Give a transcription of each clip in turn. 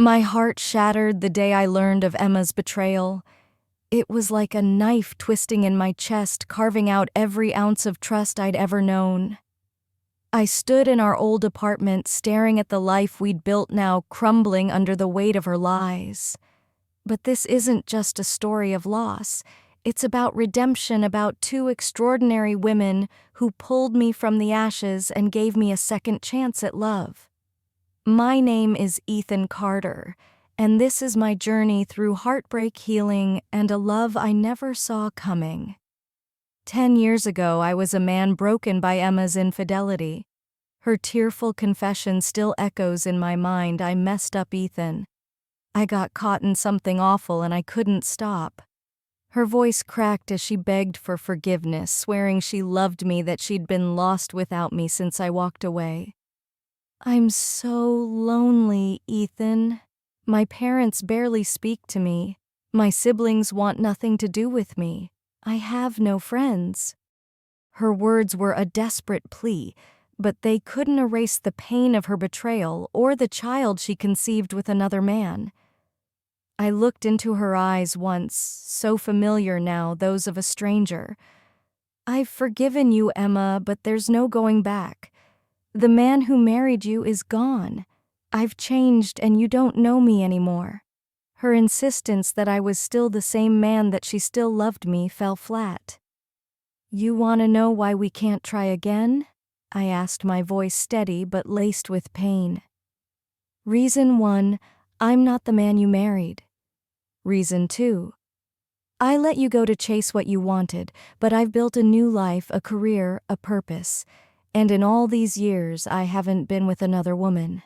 My heart shattered the day I learned of Emma's betrayal. It was like a knife twisting in my chest, carving out every ounce of trust I'd ever known. I stood in our old apartment, staring at the life we'd built now crumbling under the weight of her lies. But this isn't just a story of loss. It's about redemption, about two extraordinary women who pulled me from the ashes and gave me a second chance at love. My name is Ethan Carter, and this is my journey through heartbreak, healing, and a love I never saw coming. 10 years ago, I was a man broken by Emma's infidelity. Her tearful confession still echoes in my mind. I messed up, Ethan. I got caught in something awful and I couldn't stop. Her voice cracked as she begged for forgiveness, swearing she loved me, that she'd been lost without me since I walked away. I'm so lonely, Ethan. My parents barely speak to me. My siblings want nothing to do with me. I have no friends. Her words were a desperate plea, but they couldn't erase the pain of her betrayal or the child she conceived with another man. I looked into her eyes once, so familiar now, those of a stranger. I've forgiven you, Emma, but there's no going back. The man who married you is gone. I've changed and you don't know me anymore. Her insistence that I was still the same man, that she still loved me, fell flat. You want to know why we can't try again? I asked, my voice steady but laced with pain. Reason 1, I'm not the man you married. Reason 2, I let you go to chase what you wanted, but I've built a new life, a career, a purpose, and in all these years I haven't been with another woman.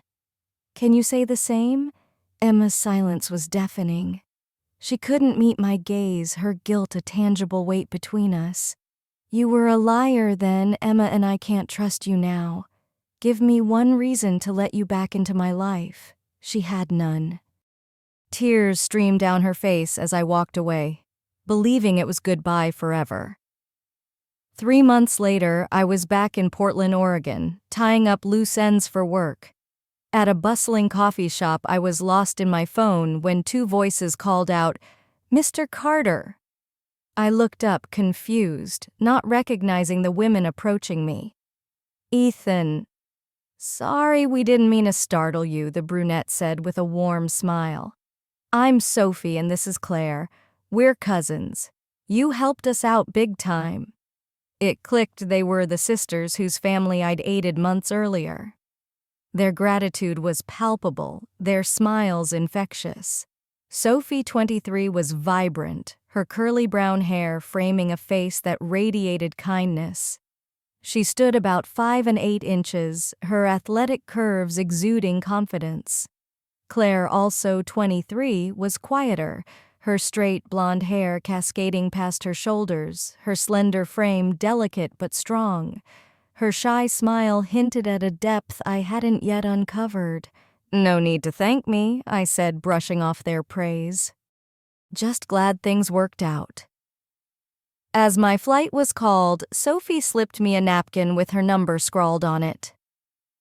Can you say the same? Emma's silence was deafening. She couldn't meet my gaze, her guilt a tangible weight between us. You were a liar then, Emma, and I can't trust you now. Give me one reason to let you back into my life. She had none. Tears streamed down her face as I walked away, believing it was goodbye forever. 3 months later, I was back in Portland, Oregon, tying up loose ends for work. At a bustling coffee shop, I was lost in my phone when 2 voices called out, "Mr. Carter." I looked up, confused, not recognizing the women approaching me. "Ethan." "Sorry, we didn't mean to startle you," the brunette said with a warm smile. "I'm Sophie and this is Claire. We're cousins. You helped us out big time." It clicked, they were the sisters whose family I'd aided months earlier. Their gratitude was palpable, their smiles infectious. Sophie, 23, was vibrant, her curly brown hair framing a face that radiated kindness. She stood about 5 8 inches, her athletic curves exuding confidence. Claire, also 23, was quieter, her straight blonde hair cascading past her shoulders, her slender frame delicate but strong. Her shy smile hinted at a depth I hadn't yet uncovered. "No need to thank me," I said, brushing off their praise. "Just glad things worked out." As my flight was called, Sophie slipped me a napkin with her number scrawled on it.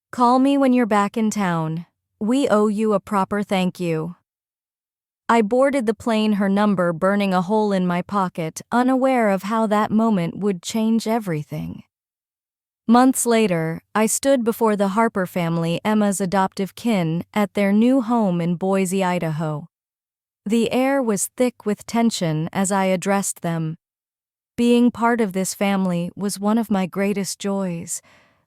"Call me when you're back in town. We owe you a proper thank you." I boarded the plane, her number burning a hole in my pocket, unaware of how that moment would change everything. Months later, I stood before the Harper family, Emma's adoptive kin, at their new home in Boise, Idaho. The air was thick with tension as I addressed them. Being part of this family was one of my greatest joys.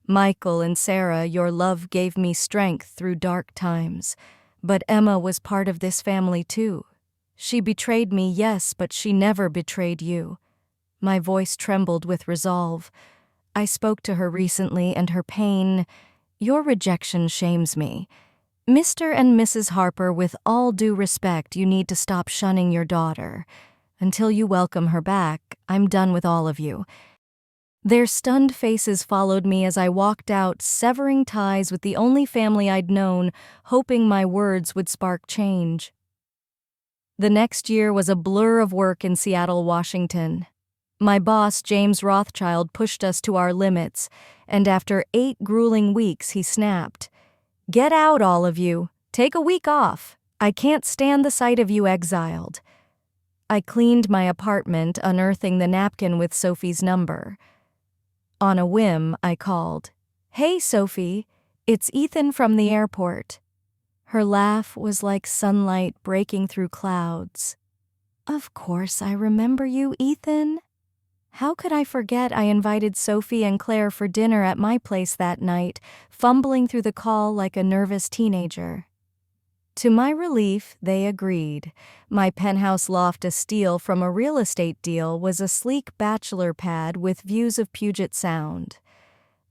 Michael and Sarah, your love gave me strength through dark times. But Emma was part of this family too. She betrayed me, yes, but she never betrayed you. My voice trembled with resolve. I spoke to her recently, and her pain. Your rejection shames me. Mr. and Mrs. Harper, with all due respect, you need to stop shunning your daughter. Until you welcome her back, I'm done with all of you. Their stunned faces followed me as I walked out, severing ties with the only family I'd known, hoping my words would spark change. The next year was a blur of work in Seattle, Washington. My boss, James Rothschild, pushed us to our limits, and after 8 grueling weeks, he snapped, "Get out, all of you. Take a week off. I can't stand the sight of you exiled. I cleaned my apartment, unearthing the napkin with Sophie's number. On a whim, I called. "Hey, Sophie, it's Ethan from the airport." Her laugh was like sunlight breaking through clouds. "Of course I remember you, Ethan." How could I forget I invited Sophie and Claire for dinner at my place that night, fumbling through the call like a nervous teenager? To my relief, they agreed. My penthouse loft steal from a real estate deal was a sleek bachelor pad with views of Puget Sound.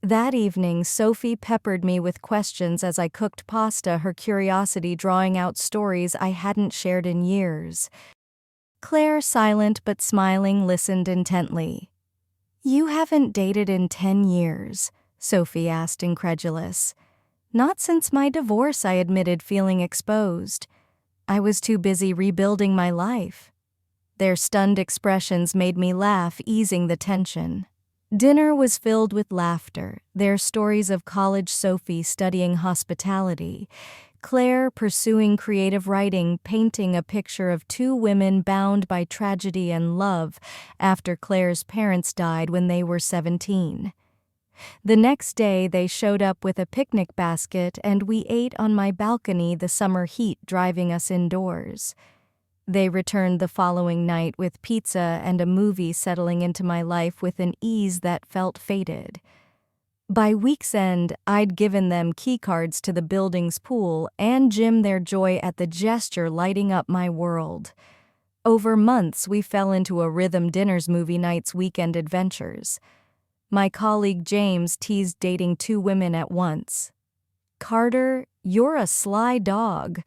That evening, Sophie peppered me with questions as I cooked pasta, her curiosity drawing out stories I hadn't shared in years. Claire, silent but smiling, listened intently. "You haven't dated in 10 years?" Sophie asked, incredulous. "Not since my divorce," I admitted, feeling exposed. I was too busy rebuilding my life. Their stunned expressions made me laugh, easing the tension. Dinner was filled with laughter, their stories of college Sophie studying hospitality, Claire pursuing creative writing, painting a picture of two women bound by tragedy and love after Claire's parents died when they were 17. The next day they showed up with a picnic basket and we ate on my balcony, the summer heat driving us indoors. They returned the following night with pizza and a movie, settling into my life with an ease that felt fated. By week's end, I'd given them keycards to the building's pool and gym, their joy at the gesture lighting up my world. Over months, we fell into a rhythm: dinners, movie nights, weekend adventures. My colleague James teased dating 2 women at once. "Carter, you're a sly dog."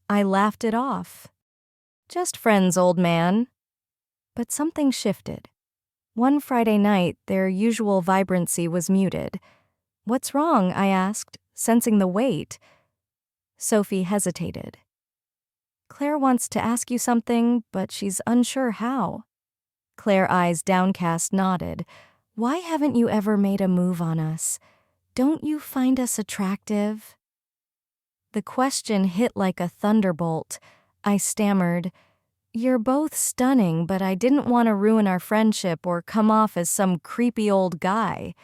I laughed it off. "Just friends, old man." But something shifted. One Friday night, their usual vibrancy was muted. "What's wrong?" I asked, sensing the weight. Sophie hesitated. "Claire wants to ask you something, but she's unsure how." Claire, eyes downcast, nodded. "Why haven't you ever made a move on us? Don't you find us attractive?" The question hit like a thunderbolt. I stammered, "You're both stunning, but I didn't want to ruin our friendship or come off as some creepy old guy.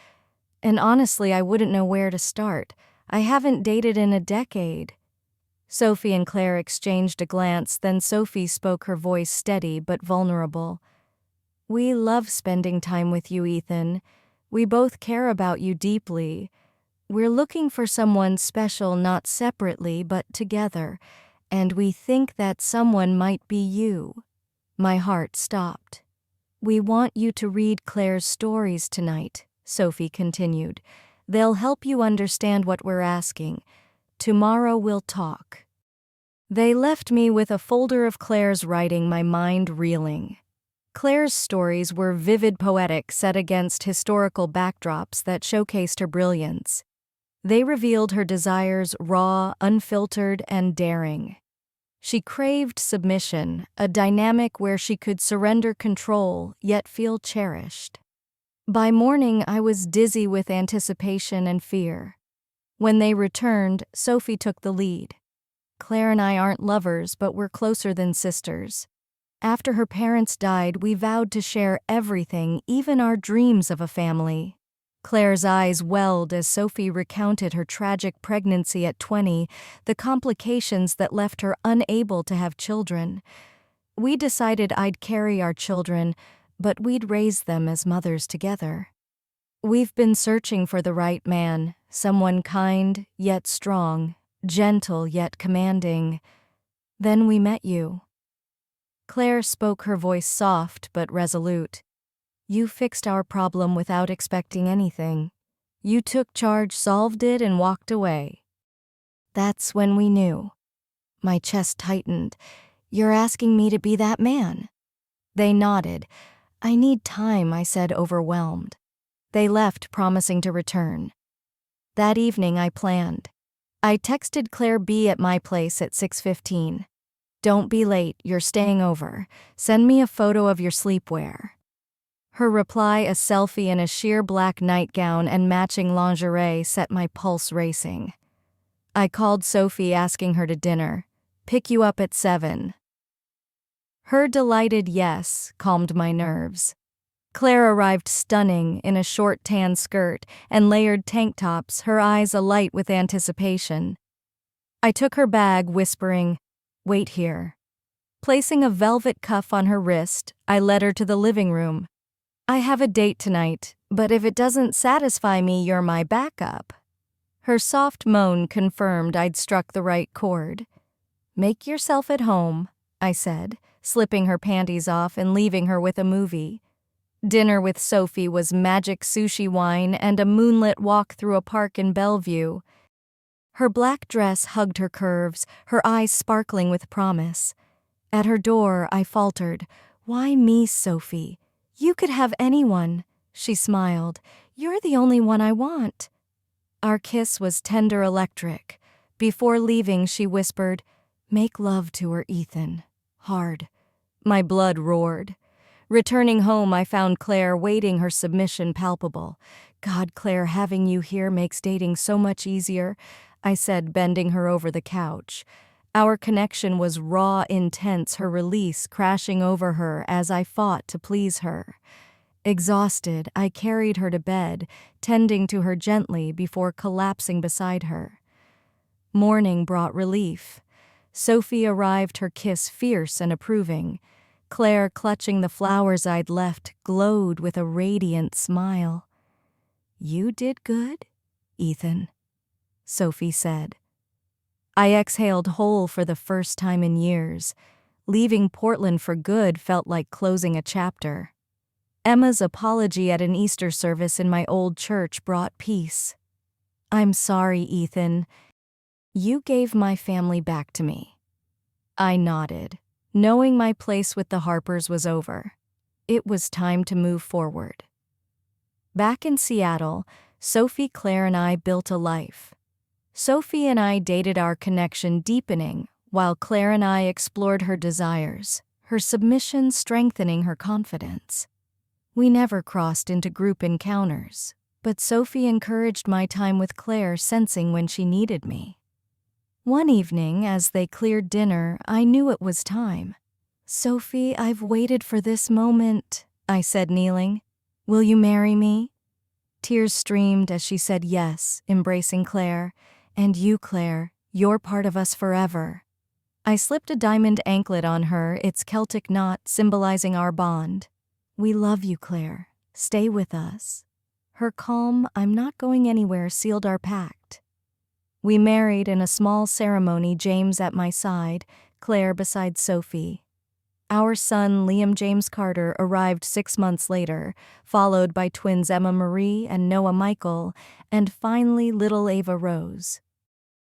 And honestly, I wouldn't know where to start. I haven't dated in a decade." Sophie and Claire exchanged a glance, then Sophie spoke, her voice steady but vulnerable. "We love spending time with you, Ethan. We both care about you deeply. We're looking for someone special, not separately, but together. And we think that someone might be you." My heart stopped. "We want you to read Claire's stories tonight," Sophie continued. "They'll help you understand what we're asking. Tomorrow we'll talk." They left me with a folder of Claire's writing, my mind reeling. Claire's stories were vivid, poetic, set against historical backdrops that showcased her brilliance. They revealed her desires, raw, unfiltered, and daring. She craved submission, a dynamic where she could surrender control, yet feel cherished. By morning, I was dizzy with anticipation and fear. When they returned, Sophie took the lead. "Claire and I aren't lovers, but we're closer than sisters. After her parents died, we vowed to share everything, even our dreams of a family." Claire's eyes welled as Sophie recounted her tragic pregnancy at 20, the complications that left her unable to have children. "We decided I'd carry our children, but we'd raise them as mothers together. We've been searching for the right man, someone kind yet strong, gentle yet commanding. Then we met you." Claire spoke, her voice soft but resolute. "You fixed our problem without expecting anything. You took charge, solved it, and walked away." That's when we knew. My chest tightened. "You're asking me to be that man?" They nodded. "I need time," I said, overwhelmed. They left, promising to return. That evening I planned. I texted Claire B at my place at 6:15. "Don't be late, you're staying over. Send me a photo of your sleepwear." Her reply, a selfie in a sheer black nightgown and matching lingerie, set my pulse racing. I called Sophie, asking her to dinner. Pick you up at 7. Her delighted yes calmed my nerves. Claire arrived stunning in a short tan skirt and layered tank tops, her eyes alight with anticipation. I took her bag, whispering, "Wait here." Placing a velvet cuff on her wrist, I led her to the living room. "I have a date tonight, but if it doesn't satisfy me, you're my backup." Her soft moan confirmed I'd struck the right chord. "Make yourself at home," I said, slipping her panties off and leaving her with a movie. Dinner with Sophie was magic sushi wine and a moonlit walk through a park in Bellevue. Her black dress hugged her curves, her eyes sparkling with promise. At her door, I faltered, "Why me, Sophie? You could have anyone." She smiled. "You're the only one I want." Our kiss was tender, electric. Before leaving, she whispered, "Make love to her, Ethan. Hard." My blood roared. Returning home, I found Claire waiting, her submission palpable. "God, Claire, having you here makes dating so much easier," I said, bending her over the couch. Our connection was raw, intense, her release crashing over her as I fought to please her. Exhausted, I carried her to bed, tending to her gently before collapsing beside her. Morning brought relief. Sophie arrived, her kiss fierce and approving. Claire, clutching the flowers I'd left, glowed with a radiant smile. "You did good, Ethan," Sophie said. I exhaled whole for the first time in years. Leaving Portland for good felt like closing a chapter. Emma's apology at an Easter service in my old church brought peace. "I'm sorry, Ethan. You gave my family back to me." I nodded, knowing my place with the Harpers was over. It was time to move forward. Back in Seattle, Sophie, Claire, and I built a life. Sophie and I dated, our connection deepening, while Claire and I explored her desires, her submission strengthening her confidence. We never crossed into group encounters, but Sophie encouraged my time with Claire, sensing when she needed me. One evening, as they cleared dinner, I knew it was time. "Sophie, I've waited for this moment," I said, kneeling. "Will you marry me?" Tears streamed as she said yes, embracing Claire. "And you, Claire, you're part of us forever." I slipped a diamond anklet on her, its Celtic knot symbolizing our bond. "We love you, Claire. Stay with us." Her calm, "I'm not going anywhere," sealed our pact. We married in a small ceremony, James at my side, Claire beside Sophie. Our son, Liam James Carter, arrived 6 months later, followed by twins Emma Marie and Noah Michael, and finally little Ava Rose.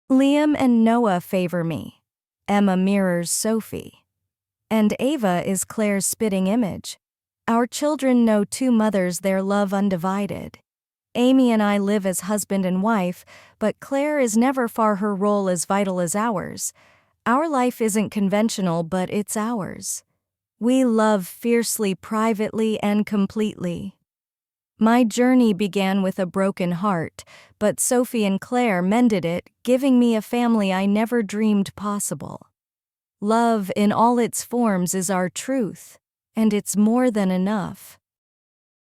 Liam and Noah favor me. Emma mirrors Sophie. And Ava is Claire's spitting image. Our children know two mothers, their love undivided. Amy and I live as husband and wife, but Claire is never far, her role as vital as ours. Our life isn't conventional, but it's ours. We love fiercely, privately, and completely. My journey began with a broken heart, but Sophie and Claire mended it, giving me a family I never dreamed possible. Love in all its forms is our truth, and it's more than enough.